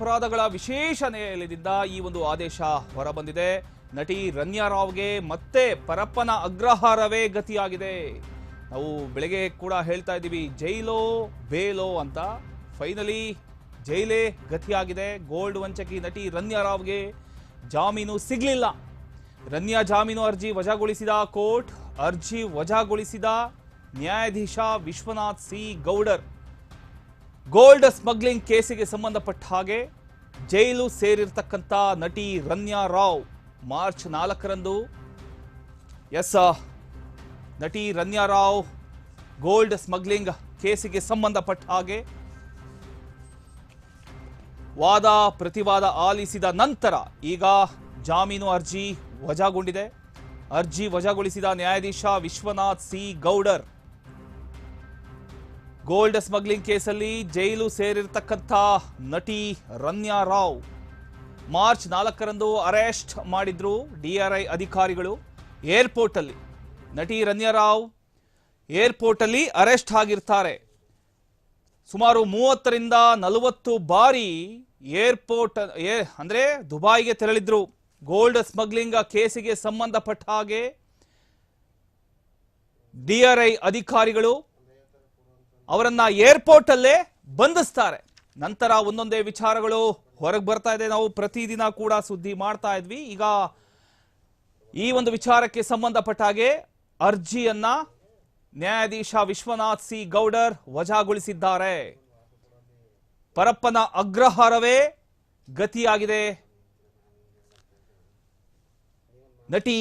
ಅಪರಾಧಗಳ ವಿಶೇಷ ನ್ಯಾಯಾಲಯದಿಂದ ಈ ಒಂದು ಆದೇಶ ಹೊರಬಂದಿದೆ. ನಟಿ ರನ್ಯಾ ರಾವ್ಗೆ ಮತ್ತೆ ಪರಪ್ಪನ ಅಗ್ರಹಾರವೇ ಗತಿಯಾಗಿದೆ. ನಾವು ಬೆಳಗ್ಗೆ ಕೂಡ ಹೇಳ್ತಾ ಇದ್ದೀವಿ ಜೈಲೋ ಬೇಲೋ ಅಂತ. ಫೈನಲಿ ಜೈಲೇ ಗತಿಯಾಗಿದೆ. ಗೋಲ್ಡ್ ವಂಚಕಿ ನಟಿ ರನ್ಯಾ ರಾವ್ಗೆ ಜಾಮೀನು ಸಿಗಲಿಲ್ಲ. ರನ್ಯಾ ಜಾಮೀನು ಅರ್ಜಿ ವಜಾಗೊಳಿಸಿದ ಕೋರ್ಟ್. ಅರ್ಜಿ ವಜಾಗೊಳಿಸಿದ ನ್ಯಾಯಾಧೀಶ Vishwanath C Gowdar. Gold smuggling ಕೇಸಿಗೆ ಸಂಬಂಧಪಟ್ಟ ಹಾಗೆ ಜೈಲು ಸೇರಿರ್ತಕ್ಕಂಥ ನಟಿ ರನ್ಯಾ ರಾವ್ ಮಾರ್ಚ್ 4ರಂದು ನಟಿ ರನ್ಯಾ ರಾವ್ ಗೋಲ್ಡ್ ಸ್ಮಗ್ಲಿಂಗ್ ಕೇಸಿಗೆ ಸಂಬಂಧಪಟ್ಟ ಹಾಗೆ ವಾದ ಪ್ರತಿವಾದ ಆಲಿಸಿದ ನಂತರ ಈಗ ಜಾಮೀನು ಅರ್ಜಿ ವಜಾಗೊಂಡಿದೆ. ಅರ್ಜಿ ವಜಾಗೊಳಿಸಿದ ನ್ಯಾಯಾಧೀಶ Vishwanath C Gowdar gold smuggling ಕೇಸಲ್ಲಿ ಜೈಲು ಸೇರಿರ್ತಕ್ಕಂಥ ನಟಿ ರನ್ಯಾ ರಾವ್ ಮಾರ್ಚ್ 4ರಂದು ಅರೆಸ್ಟ್ ಮಾಡಿದ್ರು DRI ಅಧಿಕಾರಿಗಳು. ಏರ್ಪೋರ್ಟ್ ಅಲ್ಲಿ ನಟಿ ರನ್ಯಾ ರಾವ್ ಏರ್ಪೋರ್ಟ್ ಅಲ್ಲಿ ಅರೆಸ್ಟ್ ಆಗಿರ್ತಾರೆ. ಸುಮಾರು 30ರಿಂದ 40 ಬಾರಿ ಏರ್ಪೋರ್ಟ್ ಅಂದ್ರೆ ದುಬೈಗೆ ತೆರಳಿದ್ರು. ಗೋಲ್ಡ್ ಸ್ಮಗ್ಲಿಂಗ್ ಕೇಸಿಗೆ ಸಂಬಂಧಪಟ್ಟ ಹಾಗೆ DRI ಅಧಿಕಾರಿಗಳು ಅವರನ್ನ ಏರ್ಪೋರ್ಟ್ ಅಲ್ಲೇ ಬಂಧಿಸ್ತಾರೆ. ನಂತರ ಒಂದೊಂದೇ ವಿಚಾರಗಳು ಹೊರಗೆ ಬರ್ತಾ ಇದೆ. ನಾವು ಪ್ರತಿದಿನ ಕೂಡ ಸುದ್ದಿ ಮಾಡ್ತಾ ಇದ್ವಿ. ಈಗ ಈ ಒಂದು ವಿಚಾರಕ್ಕೆ ಸಂಬಂಧಪಟ್ಟ ಹಾಗೆ ಅರ್ಜಿಯನ್ನ ನ್ಯಾಯಾಧೀಶ ವಿಶ್ವನಾಥ್ ಸಿ ಗೌಡರ್ ವಜಾಗೊಳಿಸಿದ್ದಾರೆ. ಪರಪ್ಪನ ಅಗ್ರಹಾರವೇ ಗತಿಯಾಗಿದೆ ನಟಿ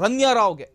ರನ್ಯಾ ರಾವ್ಗೆ.